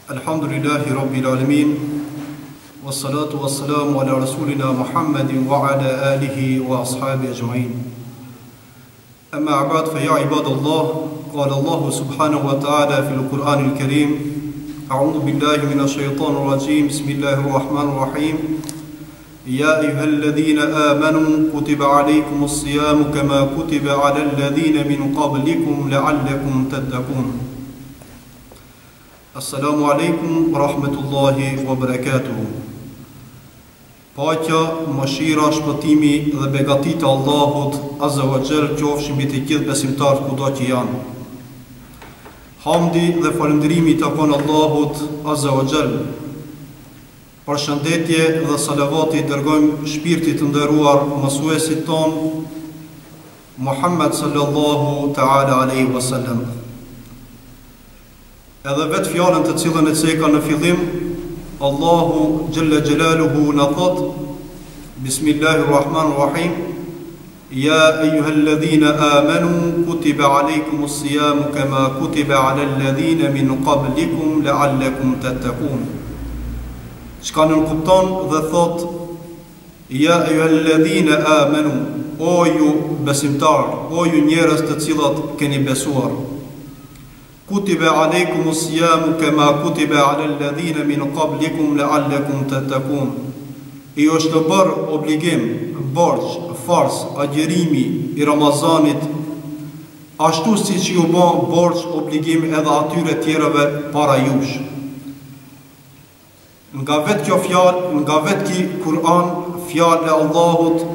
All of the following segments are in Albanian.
Alhamdulillahi Rabbil Alamin, wassalatu wassalamu ala rasulina Muhammadin wa ala alihi wa ashabi ajma'in. Amma a'bad fa ya ibadallah, qala Allah subhanahu wa ta'ala fil Qur'an al-Karim, a'udhu billahi minash shaitanir rajim, bismillahir rahmanir rahim. يا أيها الذين آمنوا كتب عليكم الصيام كما كتب على الذين من قبلكم لعلكم تتقون. Assalamu alaikum wa rahmetullahi wa barakatuhu. Paqja, mëshira, shpëtimi dhe begatit e Allahut Azza wa Jall qofshin mbi të gjithë besimtarët kudo që janë. Hamdi dhe falëndrimi takon Allahut Azza wa Jall. Përshëndetje dhe salavati dërgojmë shpirtit të nderuar mësuesit ton Muhammed sallallahu ta'ala alaihi wasallam. Edhe vetë fjallën të cilën e ceka në fillim, Allahu Jalla Jalaluhu në thot, Bismillahirrahmanirrahim, Ja ejuhalladhina amanu, kutiba alejkumus siyamu kama kutiba ala alladhina min qablikum la'allakum tattaqun. Çka nënkupton dhe thot, Ja ejuhalladhina amanu, o ju besimtar, o ju njerëz të cilat keni besuar. Kutiba alejkumus siyamu kama kutiba ala alladhina min qablikum la'allakum tattaqun. I është bërë obligim, borx, fars, agjerimi i Ramazanit, ashtu si që ju bën borx, obligim edhe atyre tjereve para jush. Nga vetë kjo fjalë, nga vetë ki Kur'an, fjalë e Allahut,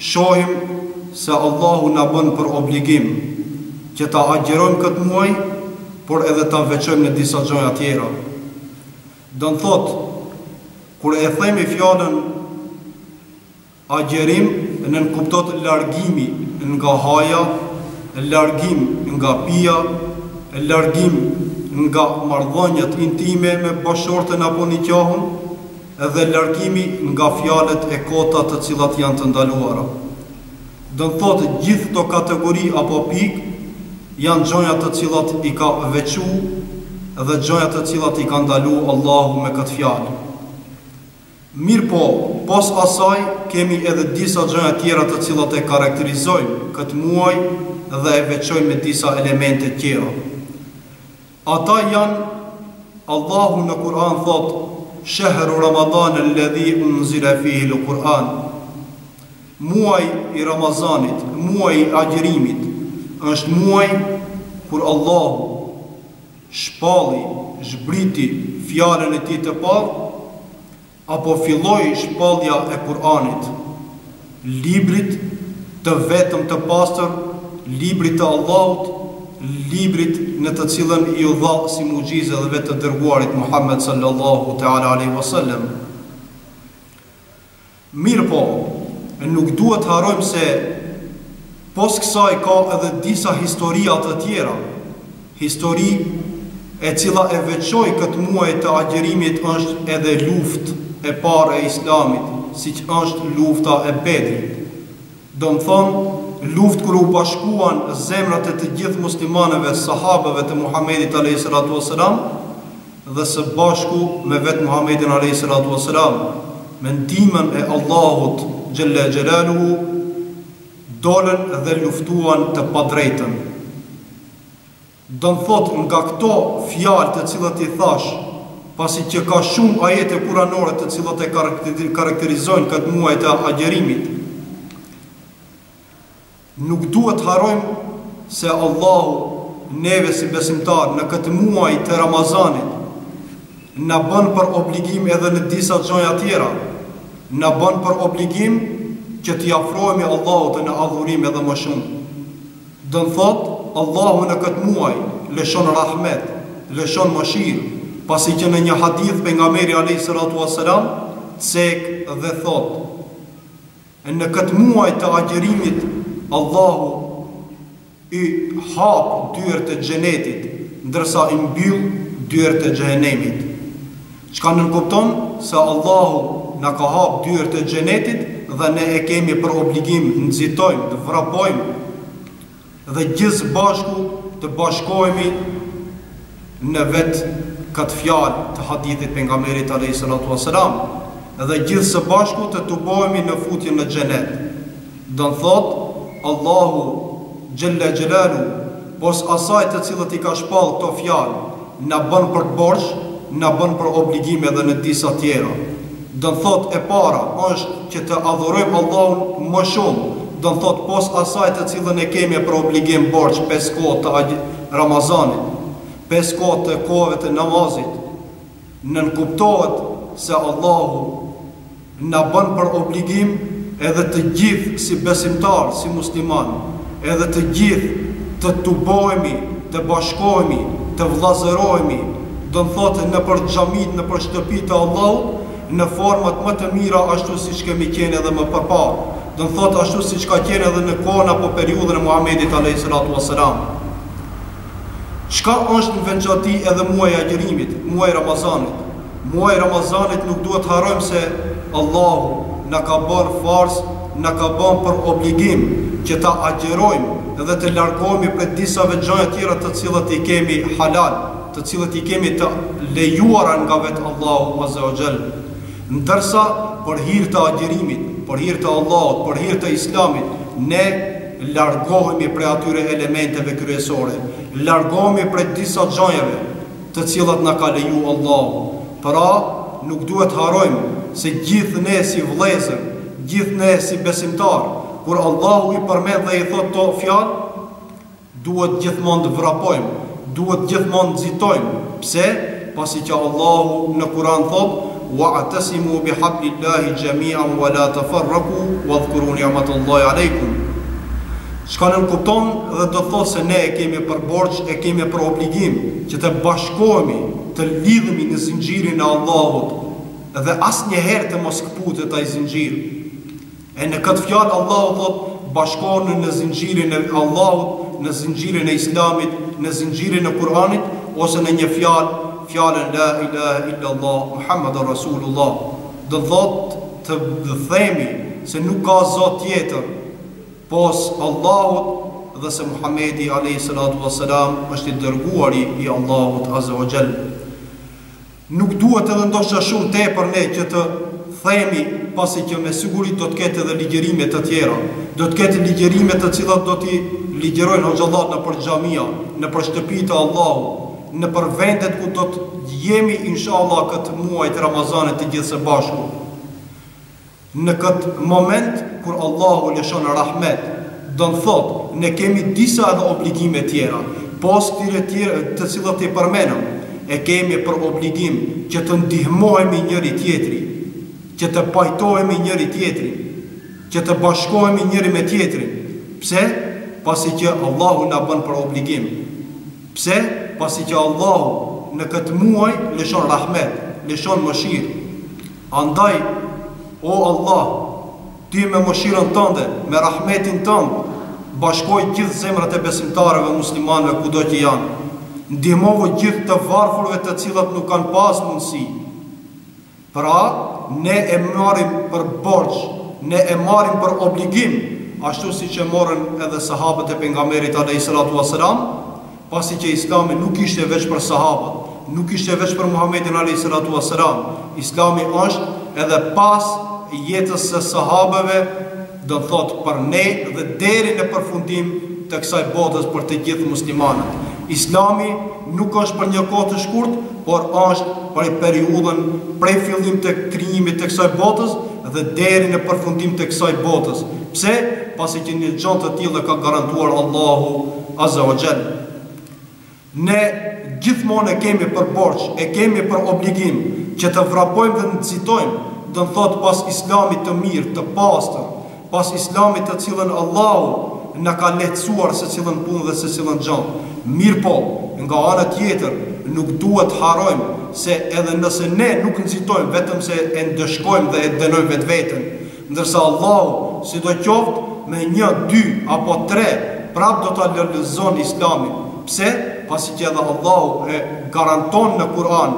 shohim se Allahu na bën për obligim që ta agjerojmë këtë muaj, por edhe ta veçojmë në disa gjëra tjera. Do në thot, kur e themi fjalën agjerim, nënkuptot largimi nga haja, largim nga pija, largim nga marrëdhëniet intime me bashortën apo nikahun, edhe largimi nga fjalët e kota të cilat janë të ndaluara. Do në thot, gjithë këto kategori apo pikë janë gjonja të cilat i ka veçu dhe gjonja të cilat i ka ndalu Allahu me këtë fjalë. Mirë po, pos asaj kemi edhe disa gjonja tjera të cilat e karakterizojnë këtë muaj dhe e veçojnë me disa elemente tjera. Ata janë, Allahu në Kur'an thot, Shehru Ramadan alladhi unzila fihi l-Kur'an. Muaj i Ramazanit, muaj i agjerimit, është muaj kur Allahu shpalli, zhbriti fjalën e tij të parë, apo filloi shpallja e Kur'anit, librit të vetëm të pastër, librit të Allahut, librit në të cilën i u dha si mugjizë dhe vetë të dërguarit Muhammed sallallahu ta'ala alaihi wasallam. Mirë po, nuk duhet harojmë se pos kësaj ka edhe disa historia të tjera, histori e cila e veçoj këtë muaj të agjerimit është edhe luft e parë e Islamit, si që është lufta e Bedrit. Do më thonë, luft kër u bashkuan zemrat e të gjithë muslimaneve, sahabëve të Muhammedit a.s. dhe së bashku me vetë Muhammedin a.s. me ndihmën e Allahut Jalla Jalaluhu, dolën dhe luftuan të padrejtën. Do në thot, nga këto fjalë të cilat i thash, pasi që ka shumë ajete kuranore të cilat e karakterizojnë këtë muaj të agjerimit, nuk duhet harojmë se Allahu neve si besimtar në këtë muaj të Ramazanit na bën për obligim edhe në disa gjonja tjera, na bën për obligim që t'i afrohemi Allahut në adhurim edhe më shumë. Do në thot, Allahu në këtë muaj lëshon rahmet, lëshon mëshirë, pasi që në një hadith pejgamberi a.s. cek dhe thot, në këtë muaj të agjerimit, Allahu i hap dyert e xhenetit, ndërsa i mbyll dyert e xhenemit. Çka nënkupton se Allahu na ka hap dyert e xhenetit dhe ne e kemi për obligim nxitojmë, të vrapojmë dhe gjithë bashku të bashkohemi në vetë këtë fjalë të hadithit pejgamberit alayhi salatu wasalam, dhe gjithë së bashku të tubohemi në futjen në xhenet. Do të thotë Allahu xhalla xhelalu pos asaj të cilët i ka shpall këto fjalë, na bën për borxh, na bën për obligime edhe në disa tjera. Do të thotë e para është që të adhurojmë Allahun më shumë. Do të thotë pos asaj të cilën e kemi për obligim borxh 5 kohë të Ramazanit, 5 kohë të kohëve të namazit, nënkuptohet se Allahu na bën për obligim edhe të gjithë si besimtar, si musliman, edhe të gjithë të tubohemi, të bashkohemi, të vllazërohemi, do të thotë në për xhamit, në për shtëpitë të Allahut, në format më të mira ashtu siç kemi qenë edhe më përpara. Do të thotë ashtu siç ka qenë edhe në kohën apo periudhën e Muhamedit alayhi salatu wasalam. Çka është në veçanti edhe muaji i agjërimit, muaji i Ramazanit. Muaji i Ramazanit nuk duhet harrojmë se Allahu na ka bërë farz, na ka bërë për obligim që ta agjërojmë dhe të largohemi prej disa gjëra tjera të cilat i kemi halal, të cilat i kemi të lejuara nga vetë Allahu azza wa jall. Ndërsa për hir të agjërimit, për hir të Allahut, për hir të Islamit, ne largohemi prej atyre elementeve kryesore, largohemi prej disa gjëjave të cilat na ka leju Allahu. Pra, nuk duhet harrojmë se gjithë ne si vëllezër, gjithë ne si besimtar, kur Allahu i përmend dhe i thot to fjalë, duhet gjithmonë të vrapojmë, duhet gjithmonë të nxitojmë. Pse? Pasi që Allahu në Kur'an thot: "Wa'tasimu bihablillahi jami'an wa la tafarraqu wadhkuru ni'matallahi 'alaykum." Çka nën kupton dhe do thotë se ne e kemi për borxh, e kemi për obligim që të bashkohemi, të lidhemi në zinxhirin e Allahut dhe asnjëherë të mos kputet ai zinxhir. E në këtë fjalë Allahu thotë bashkohuni në zinxhirin e Allahut, në zinxhirin e Islamit, në zinxhirin e Kur'anit, ose në një fjalën la ilaha illallah Muhammadur Rasulullah. Do thotë të themi se nuk ka zot tjetër pos Allahut dhe se Muhamedi alayhi salatu wassalam është i dërguari i Allahut azza wa jall. Nuk duhet edhe ndoshta shumë tepër ne që të themi, pasi që me siguri do të ketë edhe ligjërime të tjera. Do të ketë ligjërime të cilat do t'i ligjerojnë hoxhallat në për xhamia, në për shtëpitë e Allahut, në për vendet ku do të jemi inshallah këtë muaj të Ramazanit të gjithë së bashku. Në këtë moment kur Allahu lëshon rahmet, do të thotë ne kemi disa edhe obligime tjera, pos këtyre tjera të cilat i përmenëm, e kemi për obligim që të ndihmohemi njëri tjetri, që të pajtohemi njëri tjetri, që të bashkohemi njëri me tjetrin. Pse? Pasi që Allahu na bën për obligim. Pse? Pasi që Allahu në këtë muaj lëshon rahmet, lëshon mëshirë. Andaj, o Allah, ty me mëshirën tënde, me rahmetin tënd, bashkoj gjithë zemrat e besimtarëve muslimanëve kudo që janë. Ndihmovo gjithë të varfërve të cilat nuk kanë pas mundësi. Pra, ne e marrim për borxh, ne e marrim për obligim, ashtu si që morën edhe sahabët e pejgamberit alayhi salatu wasalam, pasi që Islami nuk ishte veç për sahabët, nuk ishte veç për Muhamedit alayhi salatu wasalam. Islami është edhe pas jetës së sahabëve, do të thotë për ne dhe deri në përfundim të kësaj botës për të gjithë muslimanët. Islami nuk është për një kohë të shkurt, por është për periudhën prej fillim të krijimit të kësaj botës dhe deri në përfundim të kësaj botës. Pse? Pasi që një gjë të tillë ka garantuar Allahu azza wa jall. Ne gjithmonë e kemi për borxh, e kemi për obligim që të vrapojmë dhe nxitojmë, do të thotë pas Islamit të mirë, të pastër, pas Islamit të cilën Allahu na ka lehtësuar se cilën punë dhe se cilën gjë. Mirë po, nga ana tjetër, nuk duhet harrojmë se edhe nëse ne nuk nxitojmë, vetëm se e ndëshkojmë dhe e dënojmë vetveten, ndërsa Allahu, sidoqoftë me 1, 2 apo 3, prap do ta lëvizon Islamin. Pse? Pasi që edhe Allahu e garanton në Kur'an,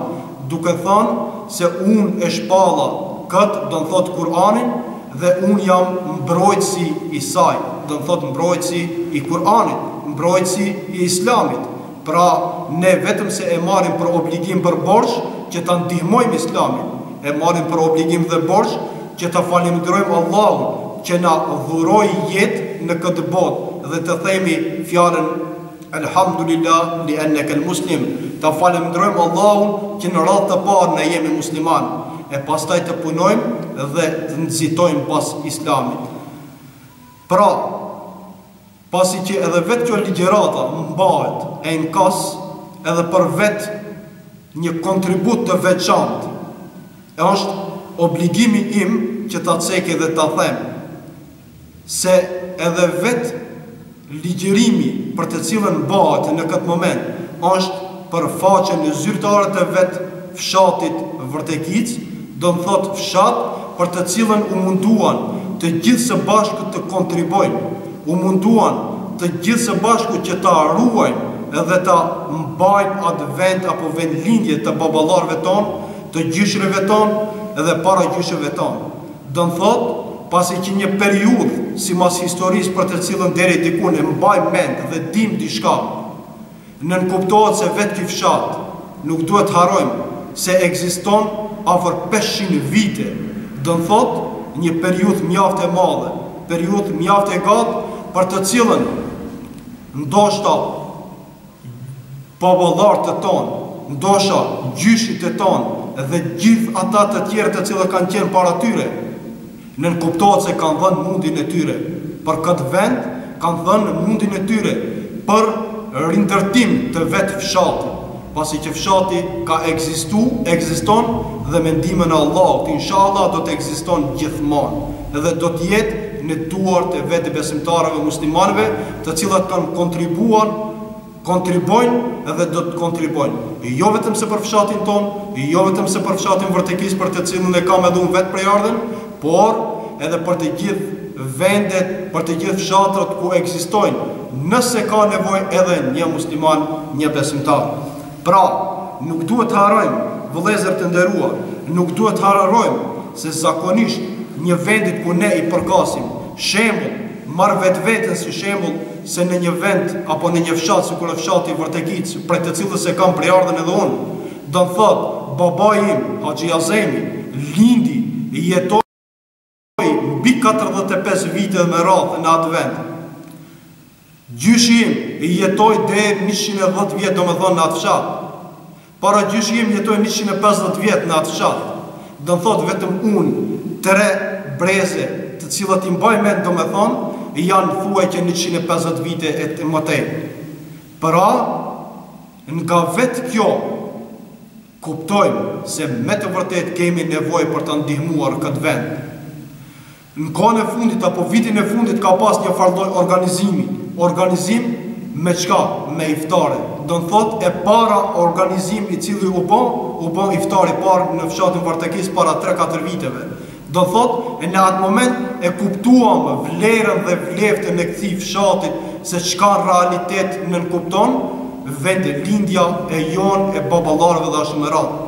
duke thënë se unë e shpalla këtë, do të thotë Kur'anin, dhe unë jam mbrojtësi i saj, do të thotë mbrojtësi i Kur'anit, mbrojtësi i Islamit. Pra ne vetëm se e marrim për obligim për borxh që ta ndihmojmë Islamin, e marrim për obligim dhe borxh që ta falenderojmë Allahun që na dhuroi jetë në këtë botë dhe të themi fjalën Alhamdulillah li annaka al-muslim, ta falenderojmë Allahun që në radhë të parë ne jemi musliman, e pastaj të punojmë dhe të nxitojmë pas Islamit. Pra, pasi që edhe vetë kjo ligjërata mbahet e në kas, edhe për vetë një kontribut të veçantë, është obligimi im që ta ceki dhe ta them se edhe vetë ligjërimi për të cilën mbahet në këtë moment është për faqen e zyrtarët e vetë fshatit Vërtekic, do më thotë fshat për të cilën u munduan të gjithë së bashku të kontribojnë, u munduan të gjithë së bashku që ta ruajnë edhe ta mbajnë atë vend apo vendlindje të baballarëve tonë, të gjyshrëve tonë edhe para gjyshrëve tonë. Do më thotë, pasi që një periudhë si mas historisë për të cilën deri dikun e mbaj mend dhe dim diçka, nënkuptohet se vetë ky fshat nuk duhet harojmë se ekziston afër 500 vite. Do më thotë, një periudhë mjaft e madhe, periudhë mjaft e gjatë për të cilën ndoshta baballarët e tonë, ndoshta gjyshit e tonë dhe gjithë ata të tjerë të cilët kanë qenë para tyre, nënkuptohet se kanë dhënë mundin e tyre për këtë vend, kanë dhënë mundin e tyre për rindërtim të vetë fshati, pasi që fshati ka ekziston dhe me ndihmën e Allahut, inshallah do të ekziston gjithmonë dhe do të jetë në duart e vetë besimtarëve muslimanëve, të cilat kanë kontribojnë dhe do të kontribojnë. Jo vetëm se për fshatin ton, jo vetëm se për fshatin Vërtekis për të cilën e kam edhe unë vetë prej ardhen, por edhe për të gjithë vendet, për të gjithë fshatrat ku ekzistojnë, nëse ka nevojë edhe një musliman, një besimtar. Pra, nuk duhet harrojmë, vëllezër të nderuar, nuk duhet harrojmë se zakonisht një vendit ku ne i përkasim shembull, marr vetveten si shembull se në një vend apo në një fshat sikur fshati Vërtekic, prej të cilës e kam prej ardhen edhe unë, do të thotë babai im, Haxhi Azemi, lindi, jetoi mbi 45 vite me radhë në atë vend. Gjyshi im jetoi deri 110 vjet, domethënë në atë fshat. Para gjyshi im jetoi 150 vjet në atë fshat. Do të thotë vetëm unë, 3 breze, të cilat i mbaj mend domethënë, janë thuaj që 150 vite e të mëtej. Pra, nga vetë kjo, kuptojmë se me të vërtet kemi nevojë për të ndihmuar këtë vend. Në kohën e fundit apo vitin e fundit ka pas një farlloj organizim me çka? Me iftare. Do të thotë e para organizim i cili u bë iftari parë në fshatin Vërtekis para 3-4 viteve. Do thotë, në atë moment e kuptuam vlerën dhe vleftën e këtij fshatit se çka në realitet nënkupton vendi lindja e jonë e baballarëve dhe ashtu me radhë.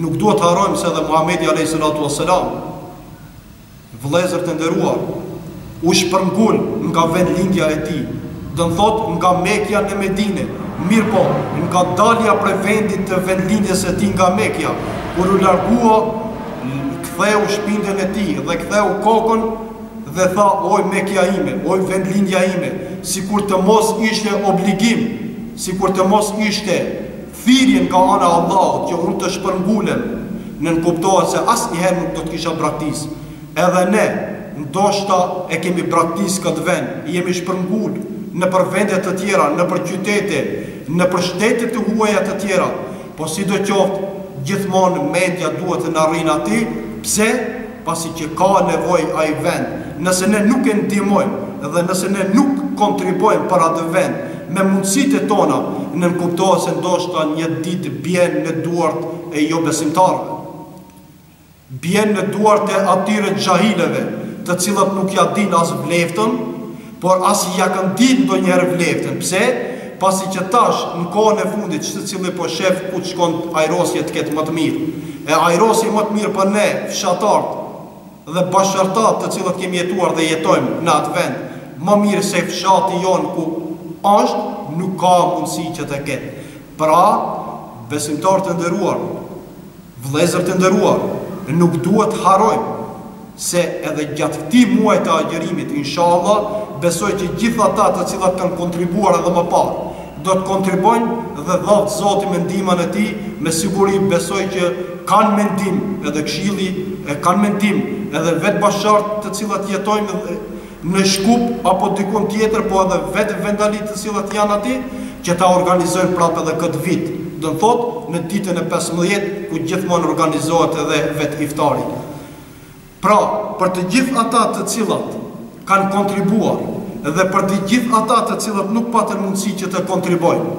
Nuk duhet harrojmë se edhe Muhamedi alayhi salatu wassalam, vëllezër të nderuar, u shpërngul nga vendlindja e tij. Do të thotë nga Mekja në Medinë, mirë po, nga dalja prej vendit të vendlindjes së tij nga Mekja, kur u largua, ktheu shpinën e tij dhe ktheu kokën dhe tha: "Oj Mekja ime, oj vendlindja ime", sikur të mos ishte obligim, sikur të mos ishte thirrje nga ana e Allahut që unë të shpërngulem, nënkuptohet se asnjëherë nuk do të kisha braktis. Edhe ne, ndoshta e kemi braktis këtë vend, jemi shpërngul në për vendet të tjera, në për qytete, në për shtete të huaja të tjera, po sidoqoftë gjithmonë mendja duhet të na rrinë aty. Pse? Pasi që ka nevojë ai vend. Nëse ne nuk e ndihmojmë dhe nëse ne nuk kontribojmë për atë vend me mundësitë tona, nënkuptohet se ndoshta një ditë bjen në duart e jo besimtarëve. Bjen në duart e atyre xahileve, të cilët nuk ja din as vleftën, por as ja kanë ditë ndonjëherë vleftën. Pse? Pasi që tash në kohën e fundit çdo cili po shef ku të shkon ajrosje të ketë më të mirë. E ajrosi më të mirë për ne, fshatarët dhe bashkërtat të cilët kemi jetuar dhe jetojmë në atë vend, më mirë se fshati jonë ku është, nuk ka mundësi që të ketë. Pra, besimtarë të nderuar, vëllezër të nderuar, nuk duhet harojmë se edhe gjatë këtij muaji të agjerimit, inshallah, besoj që gjithë ata të cilat kanë kontribuar edhe më parë, do të kontribojnë dhe dhavë Zoti me ndihmën e tij, me siguri besoj që kanë mendim edhe këshilli, kanë mendim edhe vetë bashkëtarët të cilat jetojnë në Shkup apo dikun tjetër, po edhe vetë vendalit të cilat janë aty, që ta organizojnë prapë edhe këtë vit. Do të thotë në ditën e 15 ku gjithmonë organizohet edhe vetë iftari. Pra, për të gjithë ata të cilat kanë kontribuar dhe për të gjithë ata të cilat nuk patën mundësi që të kontribojnë,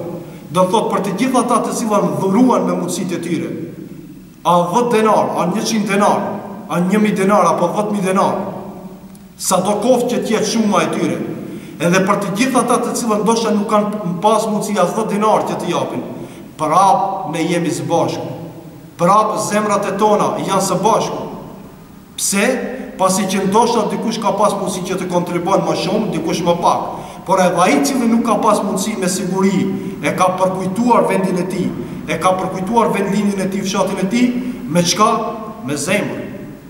do të thotë për të gjithë ata të cilat dhuruan me mundësitë e tyre, a 10 denar, a 100 denar, a 1000 denar apo 10.000 denar, sa do koftë që t'jetë shuma e tyre, edhe për të gjithë ata të cilat ndoshta nuk kanë pas mundësi as 10 denar që të japin, prapë ne jemi së bashku, prapë zemrat e tona janë së bashku. Pse? Pasi që ndoshta dikush ka pas mundësi që të kontribuon më shumë, dikush më pak. Por edhe ai cili nuk ka pas mundësi, me siguri e ka përkujtuar vendin e tij, e ka përkujtuar vendlinjën e tij, fshatin e tij, me çka? Me zemër.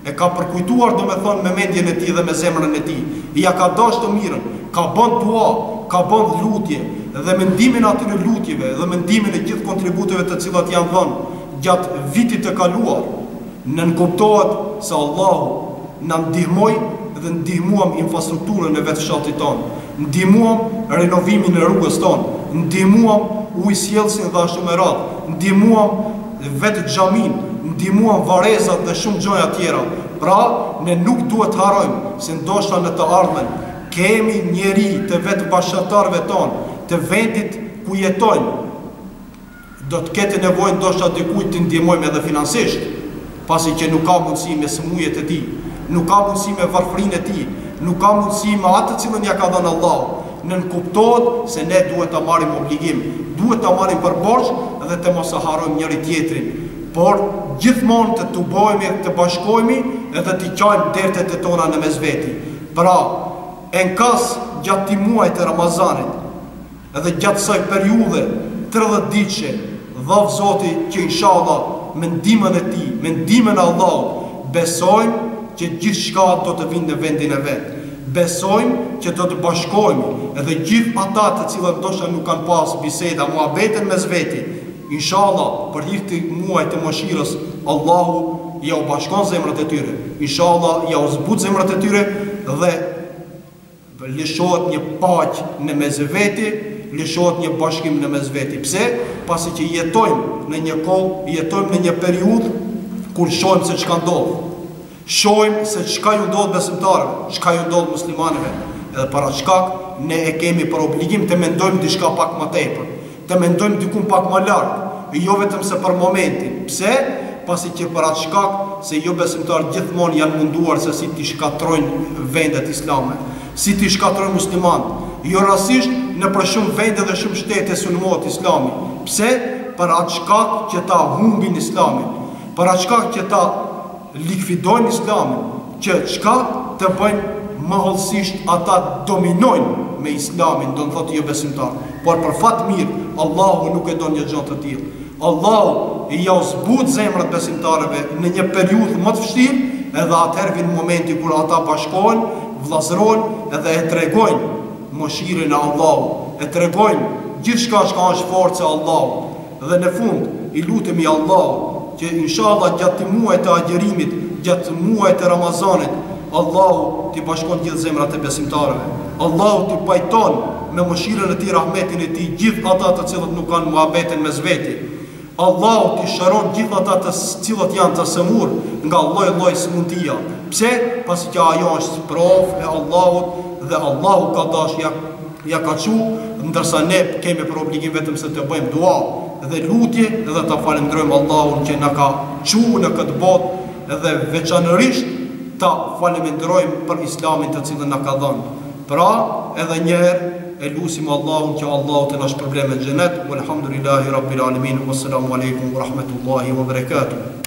E ka përkujtuar, domethënë, me mendjen e tij dhe me zemrën e tij. Ja ka dashur të mirën, ka bën dua, ka bën lutje, dhe mendimin atyre lutjeve dhe mendimin e gjithë kontributeve të cilat janë dhënë gjatë vitit të kaluar, nënkuptohet se Allahu na ndihmoi dhe ndihmuam infrastrukturën e vetë fshatit tonë, ndihmuam renovimin e rrugës tonë, ndihmuam ujësjellsin dhe ashtu me radhë, ndihmuam vetë xhamin, ndihmuam varezat dhe shumë gjëra tjera. Pra, ne nuk duhet harojmë se ndoshta në të ardhmen kemi njeri të vetë bashkëtarëve tonë, të vendit ku jetojnë, do të ketë nevojë ndoshta dikujt të ndihmojmë edhe finansisht, pasi që nuk ka mundësi me sëmujët e tij, nuk ka mundësi me varfrinë e tij, nuk ka mundësi me atë cilën ja ka dhënë Allahu. Nënkuptohet se ne duhet ta marrim obligim, duhet ta marrim për borxh dhe të mos e harrojmë njëri tjetrin, por gjithmonë të tubohemi, të bashkohemi edhe të qajmë dertet e tona në mes veti. Pra, enkas gjatë këtij muaji të Ramazanit edhe gjatë kësaj periudhe 30 ditëshe, dhov Zoti që inshallah me ndihmën e tij, me ndihmën e Allahut, besojmë që gjithçka do të vinë në vendin e vet. Besojmë që do të bashkohemi edhe gjithë ata të cilët ndoshta nuk kanë pas biseda, muhabeten mes veti. Inshallah, për hir të muajit të mëshirës, Allahu ja u bashkon zemrat e tyre. Inshallah, ja u zbut zemrat e tyre dhe lëshohet një paqë në mes veti, lëshohet një bashkim në mes veti. Pse? Pasi që jetojmë në një kohë, jetojmë në një periudhë kur shohim se çka ndodh. Shohim se çka ju ndodh besimtarëve, çka ju ndodh muslimanëve. Edhe para shkak ne e kemi për obligim të mendojmë diçka pak më tepër, të mendojmë diku pak më lart, jo vetëm se për momentin. Pse? Pasi që për atë shkak se jo besimtarë gjithmonë janë munduar se si t'i shkatrojnë vendet islame, si t'i shkatrojnë muslimanët. Jo rasisht në për shumë vende dhe shumë shtete sulmohet Islami. Pse? Për atë shkak që ta humbin Islamin, për atë shkak që ta likvidojnë Islamin, që çka të bëjnë më hollësisht ata dominojnë me Islamin, do në thotë jo besimtar. Por për fat mirë, Allahu nuk e do një gjë të tillë. Allahu i ja zbut zemrat besimtarëve në një periudhë më të vështirë, edhe atëherë vjen momenti kur ata bashkohen, vllazërohen edhe e tregojnë mëshirën e Allahut, e tregojnë gjithçka që është forca e Allahut. Dhe në fund i lutemi Allahut që inshallah gjatë muajit të agjerimit, gjatë muajit të Ramazanit, Allahu t'i bashkon gjithë zemrat e besimtarëve. Allahu t'i pajton me mëshirën e tij, rahmetin e tij gjithë ata të cilët nuk kanë muhabeten mes veti. Allahu t'i shëron gjithë ata të cilët janë të sëmur nga lloj-lloj sëmundija. Pse? Pasi që ajo është provë e Allahut dhe Allahu ka dash ja ka çu, ndërsa ne kemi për obligim vetëm se të bëjmë dua dhe lutje dhe ta falenderojmë Allahun që na ka çu në këtë botë dhe veçanërisht ta falenderojmë për Islamin të cilën na ka dhënë. Pra, edhe një herë e lutim Allahun që Allahu të na shpërblet në xhenet. Walhamdulillahi rabbil alamin. Wassalamu alaikum wa rahmatullahi wa barakatuh.